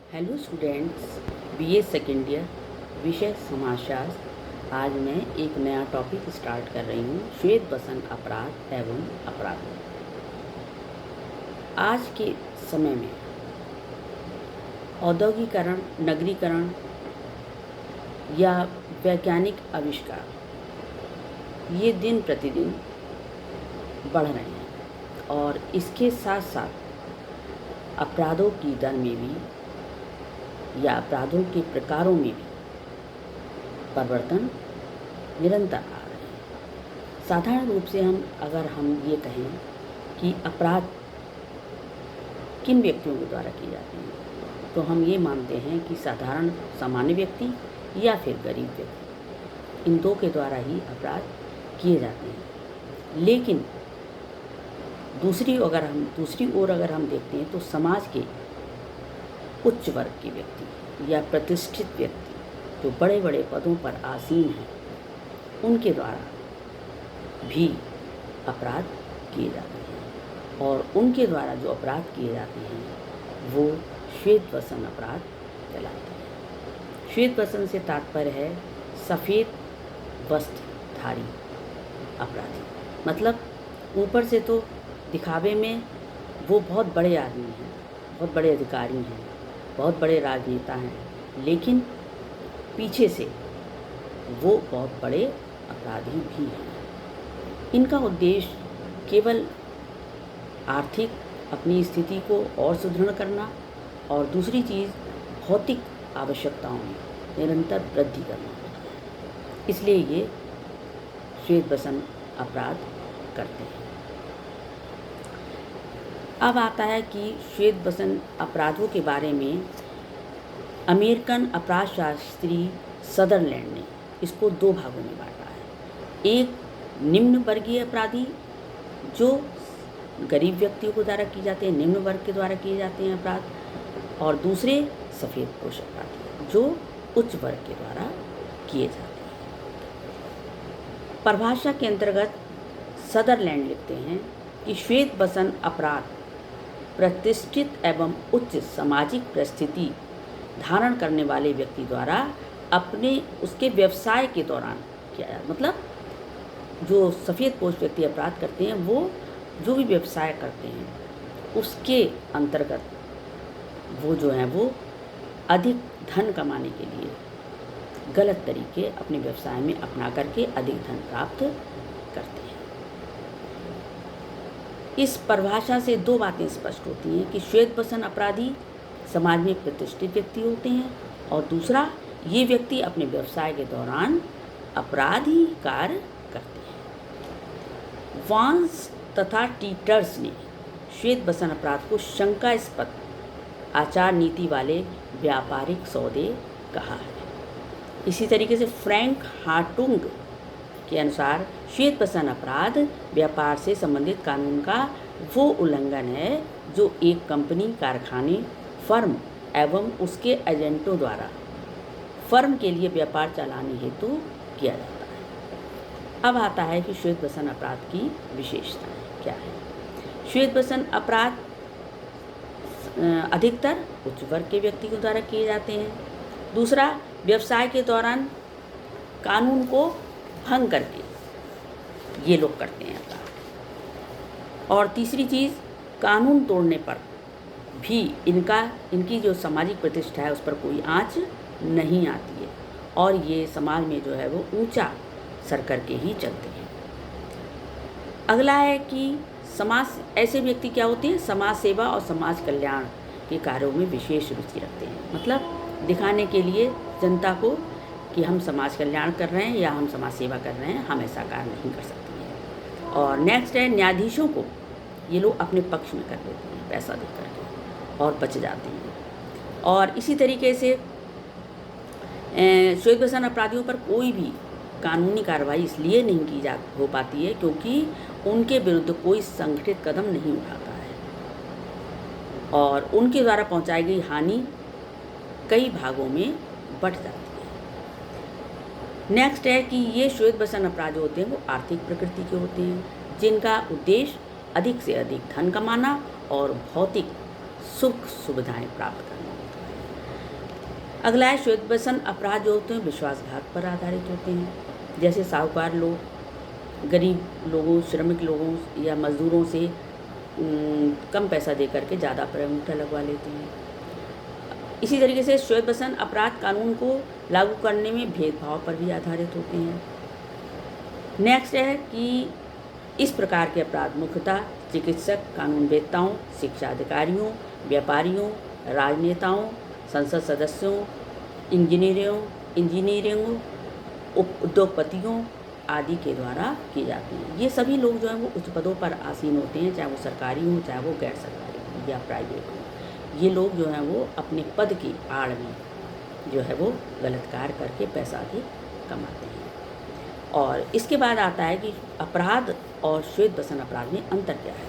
Hello students, BA second year, विषय समाजशास्त्र। आज मैं एक नया टॉपिक स्टार्ट कर रही हूँ, श्वेत बसंत अपराध एवं अपराध। आज के समय में औद्योगिकरण, नगरीकरण या वैज्ञानिक आविष्कार ये दिन प्रतिदिन बढ़ रहे हैं और इसके साथ साथ अपराधों की दर में भी या अपराधों के प्रकारों में भी परिवर्तन निरंतर आ रहे हैं। साधारण रूप से अगर हम ये कहें कि अपराध किन व्यक्तियों के द्वारा किए जाते हैं, तो हम ये मानते हैं कि साधारण सामान्य व्यक्ति या फिर गरीब व्यक्ति, इन दो के द्वारा ही अपराध किए जाते हैं। लेकिन दूसरी ओर अगर हम देखते हैं तो समाज के उच्च वर्ग के व्यक्ति या प्रतिष्ठित व्यक्ति जो बड़े बड़े पदों पर आसीन हैं, उनके द्वारा भी अपराध किए जाते हैं और उनके द्वारा जो अपराध किए जाते हैं वो श्वेत बसंत अपराध कहलाते हैं। श्वेत बसंत से तात्पर्य है सफ़ेद वस्त्रधारी अपराधी। मतलब ऊपर से तो दिखावे में वो बहुत बड़े आदमी हैं, बहुत बड़े अधिकारी हैं, बहुत बड़े राजनेता हैं, लेकिन पीछे से वो बहुत बड़े अपराधी भी हैं। इनका उद्देश्य केवल आर्थिक अपनी स्थिति को और सुदृढ़ करना और दूसरी चीज़ भौतिक आवश्यकताओं में निरंतर वृद्धि करना होता है। इसलिए ये श्वेत बसंत अपराध करते हैं। अब आता है कि श्वेत बसंत अपराधों के बारे में अमेरिकन अपराध शास्त्री सदरलैंड ने इसको दो भागों में बांटा है। एक निम्न वर्गीय अपराधी जो गरीब व्यक्तियों को द्वारा किए जाते हैं, निम्न वर्ग के द्वारा किए जाते हैं अपराध, और दूसरे सफ़ेद पोश अपराधी जो उच्च वर्ग के द्वारा किए जाते हैं। परिभाषा के अंतर्गत सदरलैंड लिखते हैं कि श्वेत बसंत अपराध प्रतिष्ठित एवं उच्च सामाजिक परिस्थिति धारण करने वाले व्यक्ति द्वारा उसके व्यवसाय के दौरान किया जाता है। मतलब जो सफ़ेद पोश व्यक्ति अपराध करते हैं वो जो भी व्यवसाय करते हैं उसके अंतर्गत वो जो हैं वो अधिक धन कमाने के लिए गलत तरीके अपने व्यवसाय में अपना करके अधिक धन प्राप्त करते हैं। इस परिभाषा से दो बातें स्पष्ट होती हैं कि श्वेत बसंत अपराधी समाज में प्रतिष्ठित व्यक्ति होते हैं और दूसरा, ये व्यक्ति अपने व्यवसाय के दौरान अपराधी कार्य करते हैं। वांस तथा टीटर्स ने श्वेत बसंत अपराध को शंकास्पद आचार नीति वाले व्यापारिक सौदे कहा है। इसी तरीके से फ्रैंक हार्टुंग के अनुसार श्वेत बसंत अपराध व्यापार से संबंधित कानून का वो उल्लंघन है जो एक कंपनी, कारखाने, फर्म एवं उसके एजेंटों द्वारा फर्म के लिए व्यापार चलाने हेतु किया जाता है। अब आता है कि श्वेत बसंत अपराध की विशेषताएं क्या है। श्वेत बसंत अपराध अधिकतर उच्च वर्ग के व्यक्ति के द्वारा किए जाते हैं। दूसरा, व्यवसाय के दौरान कानून को भंग करके ये लोग करते हैं अपराध। और तीसरी चीज़, कानून तोड़ने पर भी इनकी जो सामाजिक प्रतिष्ठा है उस पर कोई आंच नहीं आती है और ये समाज में जो है वो ऊंचा सर करके ही चलते हैं। अगला है कि ऐसे व्यक्ति क्या होते हैं, समाज सेवा और समाज कल्याण के कार्यों में विशेष रुचि रखते हैं। मतलब दिखाने के लिए जनता को कि हम समाज कल्याण कर रहे हैं या हम समाज सेवा कर रहे हैं, हम ऐसा कार्य नहीं कर सकते हैं। और नेक्स्ट है, न्यायाधीशों को ये लोग अपने पक्ष में कर देते हैं पैसा दे करके और बच जाते हैं। और इसी तरीके से श्वेत बसंत अपराधियों पर कोई भी कानूनी कार्रवाई इसलिए नहीं हो पाती है क्योंकि उनके विरुद्ध कोई संगठित कदम नहीं उठाता है और उनके द्वारा पहुंचाई गई हानि कई भागों में बढ़ जाती है। नेक्स्ट है कि ये श्वेत बसंत अपराध जो होते हैं वो आर्थिक प्रकृति के होते हैं, जिनका उद्देश्य अधिक से अधिक धन कमाना और भौतिक सुख सुविधाएं प्राप्त करना होता है। अगला है श्वेत अपराध जो होते हैं विश्वासघात पर आधारित होते हैं, जैसे साहूकार लोग गरीब लोगों, श्रमिक लोगों या मजदूरों से कम पैसा दे करके ज़्यादा अंगूठा लगवा लेते हैं। इसी तरीके से श्वेत अपराध कानून को लागू करने में भेदभाव पर भी आधारित होते हैं। नेक्स्ट है कि इस प्रकार के अपराध मुख्यतः चिकित्सक, कानूनवेत्ताओं, शिक्षा अधिकारियों, व्यापारियों, राजनेताओं, संसद सदस्यों, इंजीनियरों, उद्योगपतियों आदि के द्वारा की जाती हैं। ये सभी लोग जो हैं वो उच्च पदों पर आसीन होते हैं, चाहे वो सरकारी हो, चाहे वो गैर सरकारी हो या प्राइवेट हो। ये लोग जो हैं वो अपने पद की आड़ में जो है वो गलत कार्य करके पैसा भी कमाते हैं। और इसके बाद आता है कि अपराध और श्वेत अपराध में अंतर क्या है।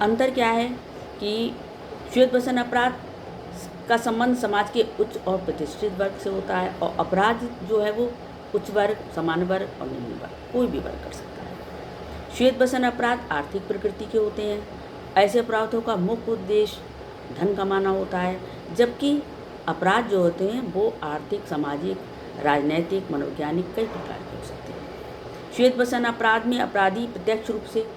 अंतर क्या है कि श्वेत अपराध का संबंध समाज के उच्च और प्रतिष्ठित वर्ग से होता है, और अपराध जो है वो उच्च वर्ग, सामान्य वर्ग और निम्न वर्ग, कोई भी वर्ग कर सकता है। श्वेत अपराध आर्थिक प्रकृति के होते हैं। ऐसे अपराधों का मुख्य उद्देश्य धन कमाना होता है, जबकि अपराध जो होते हैं वो आर्थिक, सामाजिक, राजनैतिक, मनोवैज्ञानिक कई प्रकार के हो सकते हैं। श्वेत अपराध में अपराधी प्रत्यक्ष रूप से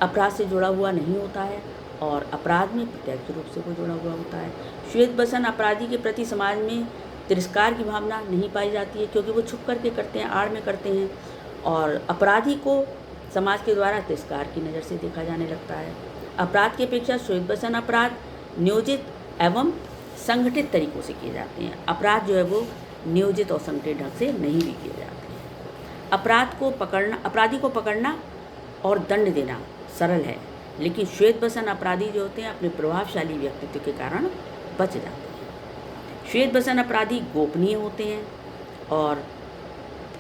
अपराध से जुड़ा हुआ नहीं होता है, और अपराध में प्रत्यक्ष रूप से वो जुड़ा हुआ होता है। श्वेत अपराधी के प्रति समाज में तिरस्कार की भावना नहीं पाई जाती है, क्योंकि वो छुप करके करते हैं, आड़ में करते हैं, और अपराधी को समाज के द्वारा तिरस्कार की नज़र से देखा जाने लगता है। अपराध की अपेक्षा श्वेत अपराध नियोजित एवं संगठित तरीकों से किए जाते हैं। अपराध जो है वो नियोजित और संगठित ढंग से नहीं भी किए जाते हैं। अपराधी को पकड़ना और दंड देना सरल है, लेकिन श्वेत अपराधी जो होते हैं अपने प्रभावशाली व्यक्तित्व के कारण बच जाते हैं। श्वेत अपराधी गोपनीय होते हैं, और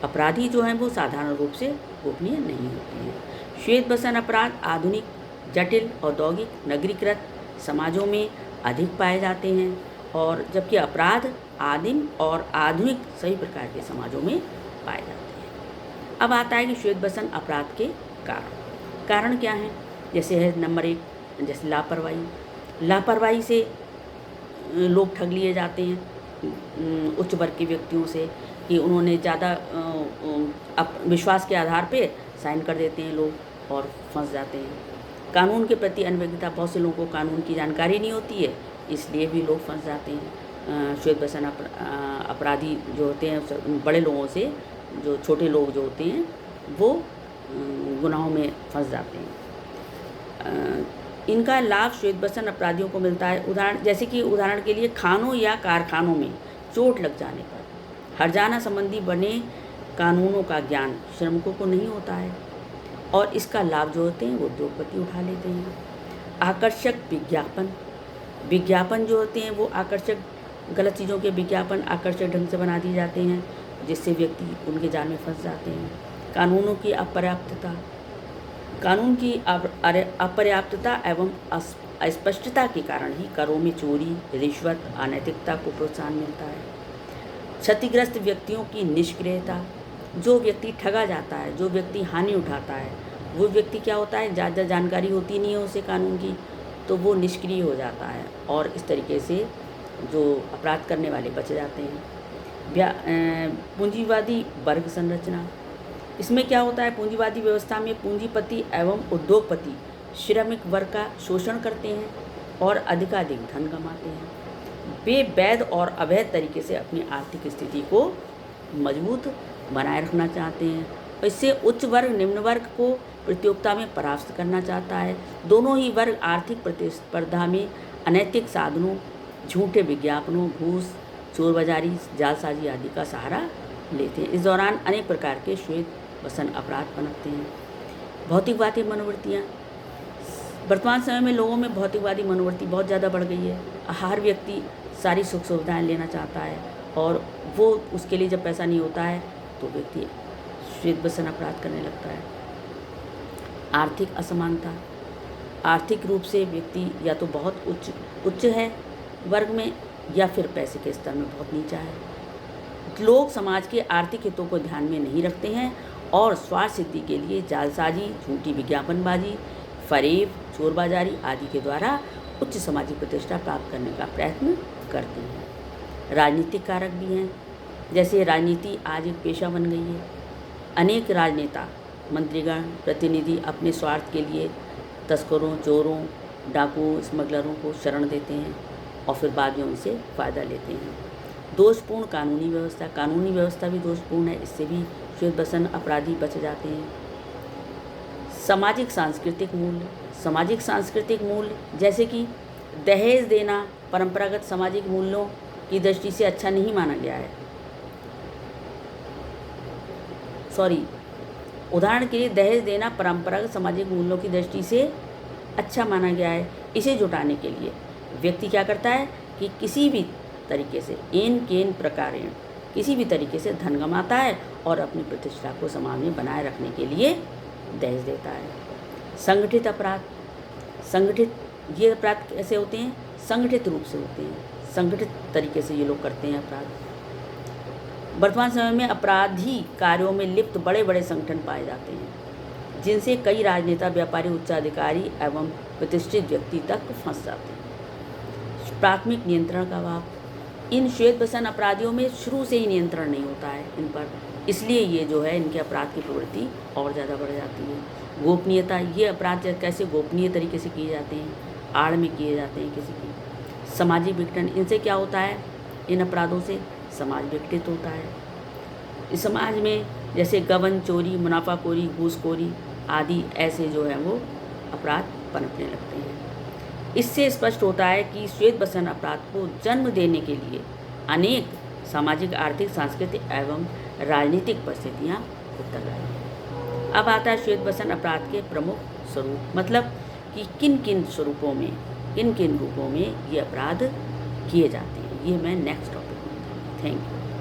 अपराधी जो हैं वो साधारण रूप से गोपनीय नहीं होते हैं। श्वेत अपराध आधुनिक, जटिल, औद्योगिक, नगरीकृत समाजों में अधिक पाए जाते हैं, और जबकि अपराध आदिम और आधुनिक सभी प्रकार के समाजों में पाए जाते हैं। अब आता है कि श्वेत अपराध के कारण क्या हैं। जैसे है नंबर 1, जैसे लापरवाही से लोग ठग लिए जाते हैं उच्च वर्ग के व्यक्तियों से, कि उन्होंने ज़्यादा विश्वास के आधार पे साइन कर देते हैं लोग और फंस जाते हैं। कानून के प्रति अनभिज्ञता, बहुत से लोगों को कानून की जानकारी नहीं होती है, इसलिए भी लोग फंस जाते हैं। श्वेत अपराधी जो होते हैं बड़े लोगों से, जो छोटे लोग जो होते हैं वो गुनाहों में फंस जाते हैं। इनका लाभ श्वेत अपराधियों को मिलता है। उदाहरण के लिए खानों या कारखानों में चोट लग जाने पर हर्जाना संबंधी बने कानूनों का ज्ञान श्रमिकों को नहीं होता है, और इसका लाभ जो होते हैं वो उद्योगपति उठा लेते हैं। आकर्षक विज्ञापन जो होते हैं वो आकर्षक, गलत चीज़ों के विज्ञापन आकर्षक ढंग से बना दिए जाते हैं, जिससे व्यक्ति उनके जाल में फंस जाते हैं। कानून की अपर्याप्तता एवं अस्पष्टता के कारण ही करों में चोरी, रिश्वत, अनैतिकता को प्रोत्साहन मिलता है। क्षतिग्रस्त व्यक्तियों की निष्क्रियता, जो व्यक्ति ठगा जाता है, जो व्यक्ति हानि उठाता है, वो व्यक्ति क्या होता है, ज़्यादा जानकारी होती नहीं है उसे कानून की, तो वो निष्क्रिय हो जाता है, और इस तरीके से जो अपराध करने वाले बच जाते हैं। पूंजीवादी वर्ग संरचना, इसमें क्या होता है, पूंजीवादी व्यवस्था में पूंजीपति एवं उद्योगपति श्रमिक वर्ग का शोषण करते हैं और अधिकाधिक धन कमाते हैं। वे वैध और अवैध तरीके से अपनी आर्थिक स्थिति को मजबूत बनाए रखना चाहते हैं। इससे उच्च वर्ग निम्न वर्ग को प्रतियोगिता में परास्त करना चाहता है। दोनों ही वर्ग आर्थिक प्रतिस्पर्धा में अनैतिक साधनों, झूठे विज्ञापनों, घूस, चोरबाजारी, जालसाजी आदि का सहारा लेते हैं। इस दौरान अनेक प्रकार के श्वेत अपराध पनपते हैं। भौतिकवादी मनोवृत्तियाँ, वर्तमान समय में लोगों में भौतिकवादी मनोवृत्ति बहुत ज़्यादा बढ़ गई है। हर व्यक्ति सारी सुख सुविधाएँ लेना चाहता है, और वो उसके लिए जब पैसा नहीं होता है तो व्यक्ति श्वेत अपराध करने लगता है। आर्थिक असमानता, आर्थिक रूप से व्यक्ति या तो बहुत उच्च है वर्ग में, या फिर पैसे के स्तर में बहुत नीचा है। लोग समाज के आर्थिक हितों को ध्यान में नहीं रखते हैं, और स्वार्थ सिद्धि के लिए जालसाजी, झूठी विज्ञापनबाजी, फरेब, चोरबाजारी आदि के द्वारा उच्च सामाजिक प्रतिष्ठा प्राप्त करने का प्रयत्न करते हैं। राजनीतिक कारक भी हैं, जैसे राजनीति आज एक पेशा बन गई है। अनेक राजनेता, मंत्रीगण, प्रतिनिधि अपने स्वार्थ के लिए तस्करों, चोरों, डाकुओं, स्मगलरों को शरण देते हैं और फिर बाद में उनसे फ़ायदा लेते हैं। दोषपूर्ण कानूनी व्यवस्था भी दोषपूर्ण है, इससे भी श्वेत बसंत अपराधी बच जाते हैं। सामाजिक सांस्कृतिक मूल्य जैसे कि दहेज देना परंपरागत सामाजिक मूल्यों की दृष्टि से अच्छा नहीं माना गया है। उदाहरण के लिए दहेज देना परंपरागत सामाजिक मूल्यों की दृष्टि से अच्छा माना गया है। इसे जुटाने के लिए व्यक्ति क्या करता है कि किसी भी तरीके से किसी भी तरीके से धन कमाता है और अपनी प्रतिष्ठा को समाज में बनाए रखने के लिए दहेज देता है। संगठित अपराध, ये अपराध कैसे होते हैं? संगठित रूप से होते हैं, संगठित तरीके से ये लोग करते हैं अपराध। वर्तमान समय में अपराधी कार्यों में लिप्त बड़े बड़े संगठन पाए जाते हैं, जिनसे कई राजनेता, व्यापारी, उच्चाधिकारी एवं प्रतिष्ठित व्यक्ति तक फंस जाते हैं। प्राथमिक नियंत्रण का अभाव, इन श्वेत बसंत अपराधियों में शुरू से ही नियंत्रण नहीं होता है इन पर, इसलिए ये जो है इनके अपराध की प्रवृत्ति और ज़्यादा बढ़ जाती है। गोपनीयता, ये अपराध कैसे गोपनीय तरीके से किए जाते हैं, आड़ में किए जाते हैं किसी की। सामाजिक विघटन, इनसे क्या होता है? इन अपराधों से समाज विघटित होता है। इस समाज में जैसे गबन, चोरी, मुनाफाखोरी, घूसखोरी आदि ऐसे जो है वो अपराध पनपने लगते हैं। इससे स्पष्ट होता है कि श्वेत बसंत अपराध को जन्म देने के लिए अनेक सामाजिक, आर्थिक, सांस्कृतिक एवं राजनीतिक परिस्थितियाँ उत्तरदायी हैं। अब आता है श्वेत बसंत अपराध के प्रमुख स्वरूप, मतलब कि किन किन रूपों में ये अपराध किए जाते हैं। ये मैं नेक्स्ट टॉपिक में बताऊँगी। Thank you.